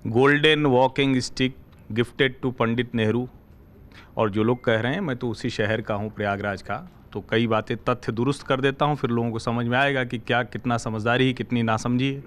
Golden walking stick gifted to Pandit Nehru. और जो लोग कह रहे हैं मैं तो उसी शहर का हूँ, प्रयागराज का, तो कई बातें तथ्य दुरुस्त कर देता हूँ, फिर लोगों को समझ में आएगा कि क्या कितना समझदारी है, कितनी नासमझी है।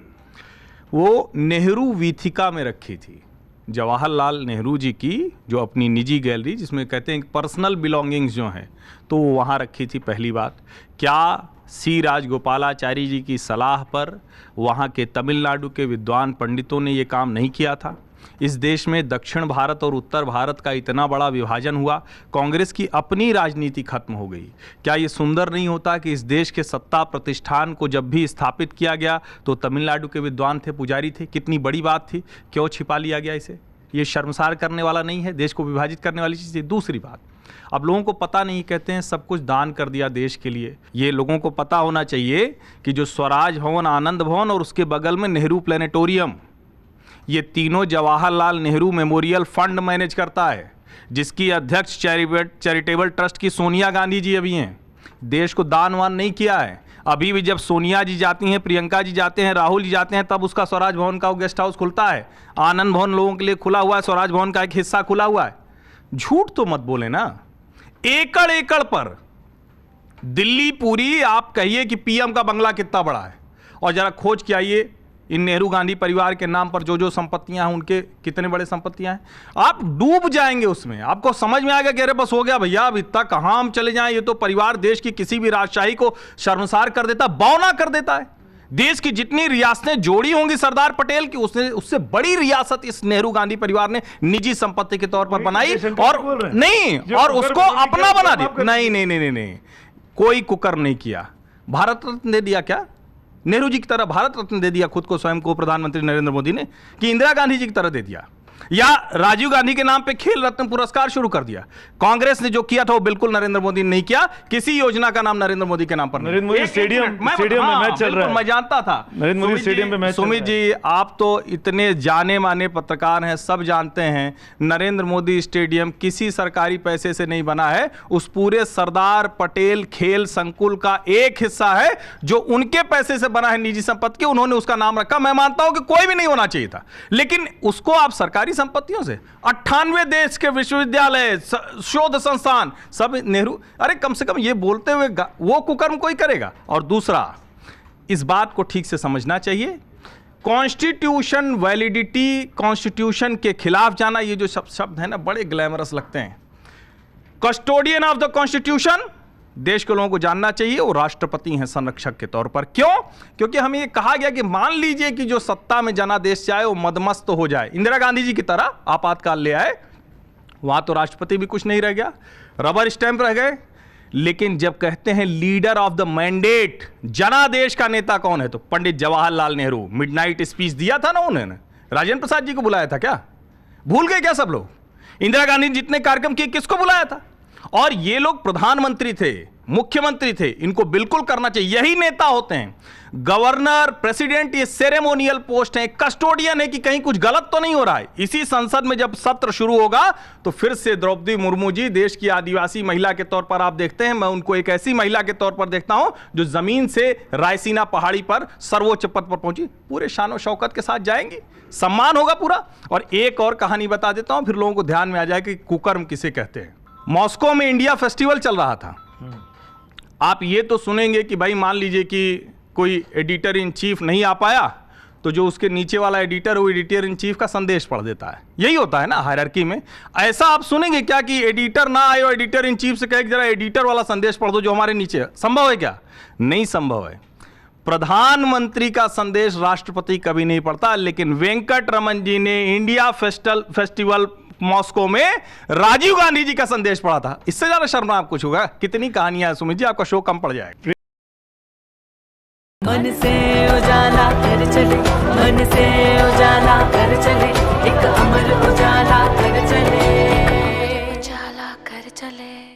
वो नेहरू वीथिका में रखी थी, जवाहरलाल नेहरू जी की जो अपनी निजी गैलरी, जिसमें कहते हैं पर्सनल बिलोंगिंग्स जो हैं, तो वो वहाँ रखी थी। पहली बात, क्या सी राजगोपालाचारी जी की सलाह पर वहाँ के तमिलनाडु के विद्वान पंडितों ने ये काम नहीं किया था? इस देश में दक्षिण भारत और उत्तर भारत का इतना बड़ा विभाजन हुआ, कांग्रेस की अपनी राजनीति खत्म हो गई। क्या ये सुंदर नहीं होता कि इस देश के सत्ता प्रतिष्ठान को जब भी स्थापित किया गया तो तमिलनाडु के विद्वान थे, पुजारी थे? कितनी बड़ी बात थी, क्यों छिपा लिया गया इसे? ये शर्मसार करने वाला नहीं है, देश को विभाजित करने वाली चीज़ है। दूसरी बात, अब लोगों को पता नहीं, कहते हैं सब कुछ दान कर दिया देश के लिए। ये लोगों को पता होना चाहिए कि जो स्वराज भवन, आनंद भवन और उसके बगल में नेहरू प्लेनेटोरियम, ये तीनों Jawaharlal Nehru memorial fund manage करता है, जिसकी अध्यक्ष चैरिटेबल ट्रस्ट की सोनिया गांधी जी अभी हैं। देश को दान वान नहीं किया है। अभी भी जब सोनिया जी जाती हैं, प्रियंका जी जाते हैं, राहुल जी जाते हैं, तब उसका स्वराज भवन का गेस्ट हाउस खुलता है। आनंद भवन लोगों के लिए खुला हुआ है, स्वराज भवन का एक हिस्सा खुला हुआ है। झूठ तो मत बोले ना। एकड़ एकड़ पर दिल्ली पूरी आप कहिए कि पीएम का बंगला कितना बड़ा है, और जरा खोज के आइए इन नेहरू गांधी परिवार के नाम पर जो जो संपत्तियां हैं उनके कितने बड़े संपत्तियां हैं। आप डूब जाएंगे उसमें, आपको समझ में आएगा कि अरे बस हो गया भैया, अब इतना कहां हम चले जाएं। ये तो परिवार देश की किसी भी राजशाही को शर्मसार कर देता, बौना कर देता है। देश की जितनी रियासतें जोड़ी होंगी सरदार पटेल की, उससे बड़ी रियासत इस नेहरू गांधी परिवार ने निजी संपत्ति के तौर पर बनाई, और नहीं, और उसको अपना बना दिया। नहीं, कोई कुकर्म नहीं किया। भारत रत्न दे दिया क्या नेहरू जी की तरह? भारत रत्न दे दिया खुद को, स्वयं को प्रधानमंत्री नरेंद्र मोदी ने, कि इंदिरा गांधी जी की तरह दे दिया, या राजीव गांधी के नाम पे खेल रत्न पुरस्कार शुरू कर दिया? कांग्रेस ने जो किया था वो बिल्कुल नरेंद्र मोदी ने नहीं किया। किसी योजना का नाम नरेंद्र मोदी के नाम पर नहीं। नरेंद्र मोदी स्टेडियम में मैच चल रहा है, मैं जानता था। नरेंद्र मोदी स्टेडियम में मैच। सुमित जी, आप तो इतने जाने माने पत्रकार हैं, सब जानते हैं नरेंद्र मोदी स्टेडियम किसी सरकारी पैसे से नहीं बना है। उस पूरे सरदार पटेल खेल संकुल का एक हिस्सा है जो उनके पैसे से बना है, निजी संपत्ति के, उन्होंने उसका नाम रखा। मैं मानता हूं कि कोई भी नहीं होना चाहिए था, लेकिन उसको आप सरकारी संपत्तियों से 98 देश के विश्वविद्यालय, शोध संस्थान सब नेहरू, अरे कम से कम ये बोलते हुए वो कुकर्म कोई करेगा। और दूसरा, इस बात को ठीक से समझना चाहिए, कॉन्स्टिट्यूशन वैलिडिटी, कॉन्स्टिट्यूशन के खिलाफ जाना, ये जो शब्द है ना, बड़े ग्लैमरस लगते हैं। कस्टोडियन ऑफ द कॉन्स्टिट्यूशन देश के लोगों को जानना चाहिए, वो राष्ट्रपति हैं संरक्षक के तौर पर। क्यों? क्योंकि हमें ये कहा गया कि मान लीजिए कि जो सत्ता में जनादेश चाहे वो मदमस्त हो जाए, इंदिरा गांधी जी की तरह आपातकाल ले आए, वहां तो राष्ट्रपति भी कुछ नहीं रह गया, रबर स्टैंप रह गए। लेकिन जब कहते हैं लीडर ऑफ द मैंडेट, जनादेश का नेता कौन है, तो पंडित जवाहरलाल नेहरू। मिडनाइट स्पीच दिया था ना उन्होंने, राजेंद्र प्रसाद जी को बुलाया था क्या? भूल गए क्या सब लोग? इंदिरा गांधी ने जितने कार्यक्रम किए, किसको बुलाया था? और ये लोग प्रधानमंत्री थे, मुख्यमंत्री थे, इनको बिल्कुल करना चाहिए। यही नेता होते हैं। गवर्नर, प्रेसिडेंट, ये सेरेमोनियल पोस्ट है, कस्टोडियन है कि कहीं कुछ गलत तो नहीं हो रहा है। इसी संसद में जब सत्र शुरू होगा तो फिर से द्रौपदी मुर्मू जी, देश की आदिवासी महिला के तौर पर आप देखते हैं, मैं उनको एक ऐसी महिला के तौर पर देखता हूं जो जमीन से रायसीना पहाड़ी पर सर्वोच्च पद पर पहुंची, पूरे शान और शौकत के साथ जाएंगी, सम्मान होगा पूरा। और एक और कहानी बता देता हूं, फिर लोगों को ध्यान में आ जाए कि कुकर्म किसे कहते हैं। मॉस्को में इंडिया फेस्टिवल चल रहा था। आप ये तो सुनेंगे कि भाई मान लीजिए कि कोई एडिटर इन चीफ नहीं आ पाया, तो जो उसके नीचे वाला एडिटर, वो एडिटर इन चीफ का संदेश पढ़ देता है। यही होता है ना हायरार्की में। ऐसा आप सुनेंगे क्या कि एडिटर ना आए और एडिटर इन चीफ से कहे जरा एडिटर वाला संदेश पढ़ दो जो हमारे नीचे है? संभव है क्या? नहीं संभव है। प्रधानमंत्री का संदेश राष्ट्रपति कभी नहीं पढ़ता, लेकिन वेंकट रमन जी ने इंडिया फेस्टिवल मॉस्को में राजीव गांधी जी का संदेश पढ़ा था। इससे ज्यादा शर्मनाक कुछ होगा? कितनी कहानियां हैं सुमित जी, आपका शो कम पड़ जाएगा। मन से उजाला कर चले, मन से उजाला कर चले, एक अमर उजाला कर